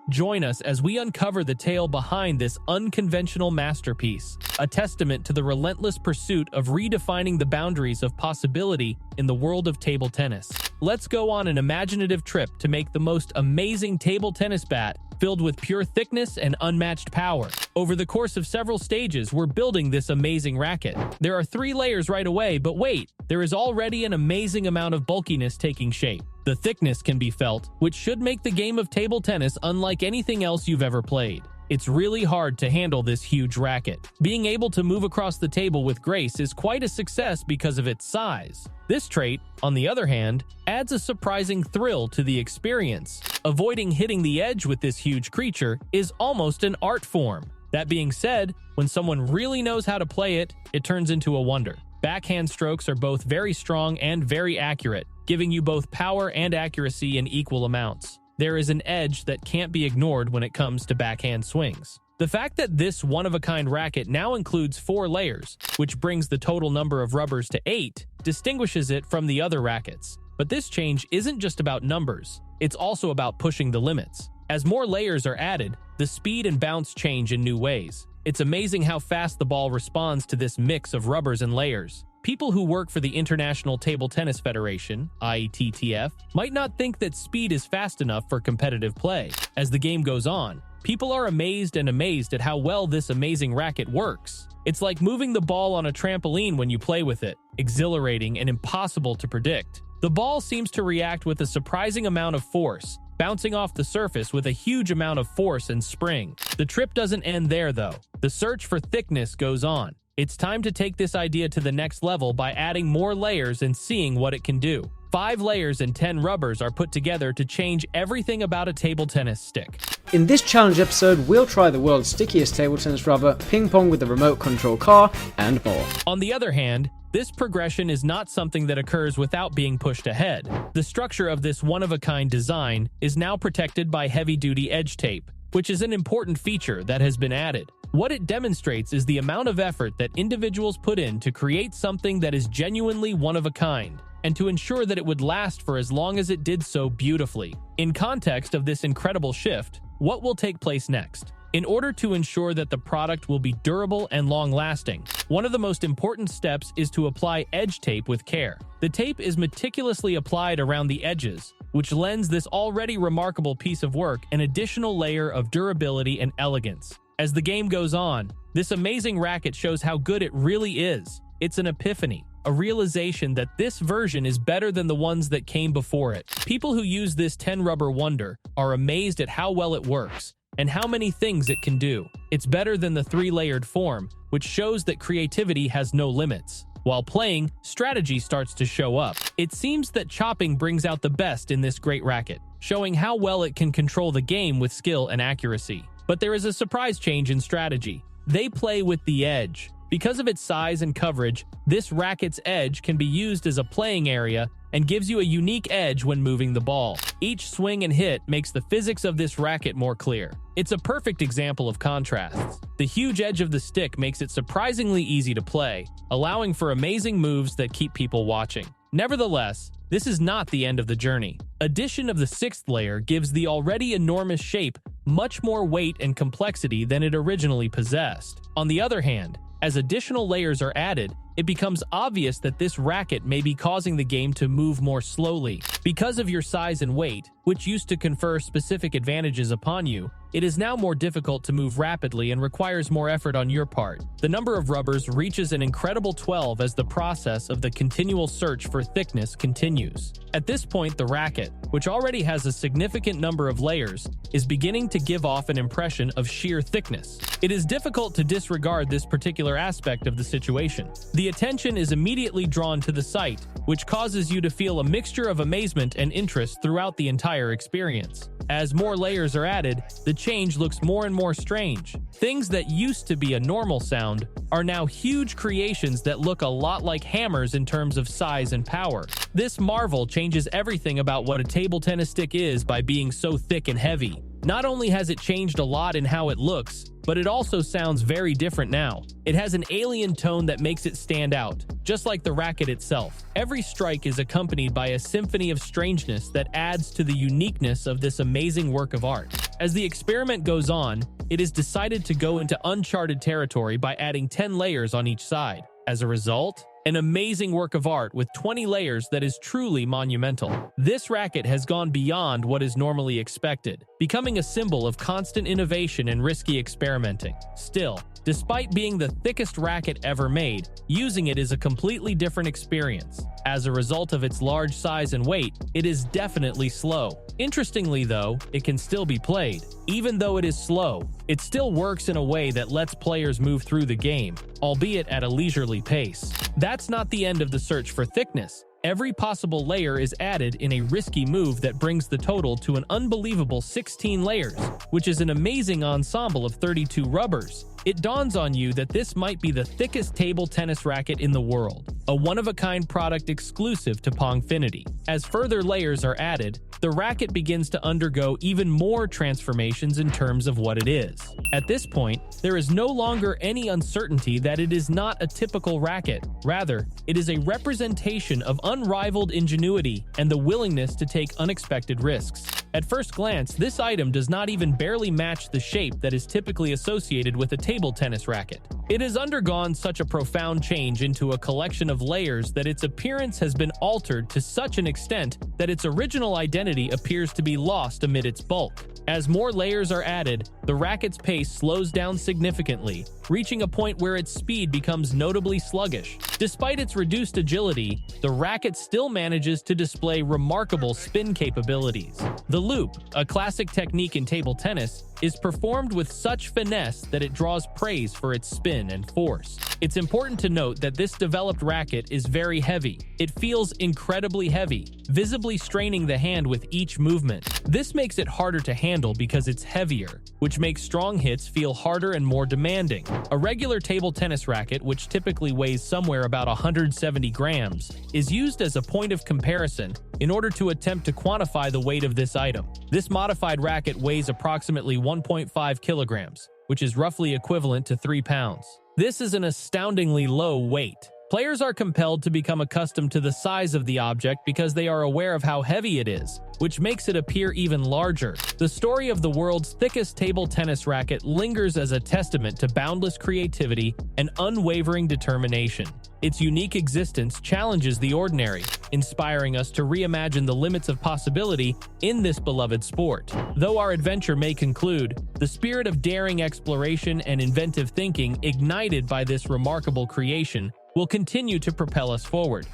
Join us as we uncover the tale behind this unconventional masterpiece, a testament to the relentless pursuit of redefining the boundaries of possibility in the world of table tennis. Let's go on an imaginative trip to make the most amazing table tennis bat filled with pure thickness and unmatched power. Over the course of several stages, we're building this amazing racket. There are 3 layers right away, but wait, there is already an amazing amount of bulkiness taking shape. The thickness can be felt, which should make the game of table tennis unlike anything else you've ever played. It's really hard to handle this huge racket. Being able to move across the table with grace is quite a success because of its size. This trait, on the other hand, adds a surprising thrill to the experience. Avoiding hitting the edge with this huge creature is almost an art form. That being said, when someone really knows how to play it, it turns into a wonder. Backhand strokes are both very strong and very accurate, giving you both power and accuracy in equal amounts. There is an edge that can't be ignored when it comes to backhand swings. The fact that this one-of-a-kind racket now includes 4 layers, which brings the total number of rubbers to 8, distinguishes it from the other rackets. But this change isn't just about numbers, it's also about pushing the limits. As more layers are added, the speed and bounce change in new ways. It's amazing how fast the ball responds to this mix of rubbers and layers. People who work for the International Table Tennis Federation, ITTF, might not think that speed is fast enough for competitive play. As the game goes on, people are amazed at how well this amazing racket works. It's like moving the ball on a trampoline when you play with it, exhilarating and impossible to predict. The ball seems to react with a surprising amount of force, bouncing off the surface with a huge amount of force and spring. The trip doesn't end there, though. The search for thickness goes on. It's time to take this idea to the next level by adding more layers and seeing what it can do. 5 layers and 10 rubbers are put together to change everything about a table tennis stick. In this challenge episode, we'll try the world's stickiest table tennis rubber, ping pong with the remote control car, and more. On the other hand, this progression is not something that occurs without being pushed ahead. The structure of this one-of-a-kind design is now protected by heavy-duty edge tape, which is an important feature that has been added. What it demonstrates is the amount of effort that individuals put in to create something that is genuinely one of a kind, and to ensure that it would last for as long as it did so beautifully. In context of this incredible shift, what will take place next? In order to ensure that the product will be durable and long-lasting, one of the most important steps is to apply edge tape with care. The tape is meticulously applied around the edges, which lends this already remarkable piece of work an additional layer of durability and elegance. As the game goes on, this amazing racket shows how good it really is. It's an epiphany, a realization that this version is better than the ones that came before it. People who use this 10-rubber wonder are amazed at how well it works and how many things it can do. It's better than the 3-layered form, which shows that creativity has no limits. While playing, strategy starts to show up. It seems that chopping brings out the best in this great racket, showing how well it can control the game with skill and accuracy. But there is a surprise change in strategy. They play with the edge. Because of its size and coverage, this racket's edge can be used as a playing area and gives you a unique edge when moving the ball. Each swing and hit makes the physics of this racket more clear. It's a perfect example of contrasts. The huge edge of the stick makes it surprisingly easy to play, allowing for amazing moves that keep people watching. Nevertheless, this is not the end of the journey. Addition of the 6th layer gives the already enormous shape much more weight and complexity than it originally possessed. On the other hand, as additional layers are added, it becomes obvious that this racket may be causing the game to move more slowly. Because of your size and weight, which used to confer specific advantages upon you, it is now more difficult to move rapidly and requires more effort on your part. The number of rubbers reaches an incredible 12 as the process of the continual search for thickness continues. At this point, the racket, which already has a significant number of layers, is beginning to give off an impression of sheer thickness. It is difficult to disregard this particular aspect of the situation. The attention is immediately drawn to the sight, which causes you to feel a mixture of amazement and interest throughout the entire experience. As more layers are added, the change looks more and more strange. Things that used to be a normal sound are now huge creations that look a lot like hammers in terms of size and power. This marvel changes everything about what a table tennis stick is by being so thick and heavy. Not only has it changed a lot in how it looks, but it also sounds very different now. It has an alien tone that makes it stand out, just like the racket itself. Every strike is accompanied by a symphony of strangeness that adds to the uniqueness of this amazing work of art. As the experiment goes on, it is decided to go into uncharted territory by adding 10 layers on each side. As a result, an amazing work of art with 20 layers that is truly monumental. This racket has gone beyond what is normally expected, becoming a symbol of constant innovation and risky experimenting. Still, despite being the thickest racket ever made, using it is a completely different experience. As a result of its large size and weight, it is definitely slow. Interestingly though, it can still be played. Even though it is slow, it still works in a way that lets players move through the game, albeit at a leisurely pace. That's not the end of the search for thickness. Every possible layer is added in a risky move that brings the total to an unbelievable 16 layers, which is an amazing ensemble of 32 rubbers. It dawns on you that this might be the thickest table tennis racket in the world, a one-of-a-kind product exclusive to PongFinity. As further layers are added, the racket begins to undergo even more transformations in terms of what it is. At this point, there is no longer any uncertainty that it is not a typical racket. Rather, it is a representation of unrivaled ingenuity and the willingness to take unexpected risks. At first glance, this item does not even barely match the shape that is typically associated with a table tennis racket. It has undergone such a profound change into a collection of layers that its appearance has been altered to such an extent that its original identity appears to be lost amid its bulk. As more layers are added, the racket's pace slows down significantly, reaching a point where its speed becomes notably sluggish. Despite its reduced agility, the racket still manages to display remarkable spin capabilities. The loop, a classic technique in table tennis, is performed with such finesse that it draws praise for its spin and force. It's important to note that this developed racket is very heavy. It feels incredibly heavy, visibly straining the hand with each movement. This makes it harder to handle because it's heavier, which makes strong hits feel harder and more demanding. A regular table tennis racket, which typically weighs somewhere about 170 grams, is used as a point of comparison in order to attempt to quantify the weight of this item. This modified racket weighs approximately 1.5 kilograms, which is roughly equivalent to 3 pounds. This is an astoundingly low weight. Players are compelled to become accustomed to the size of the object because they are aware of how heavy it is, which makes it appear even larger. The story of the world's thickest table tennis racket lingers as a testament to boundless creativity and unwavering determination. Its unique existence challenges the ordinary, inspiring us to reimagine the limits of possibility in this beloved sport. Though our adventure may conclude, the spirit of daring exploration and inventive thinking ignited by this remarkable creation will continue to propel us forward.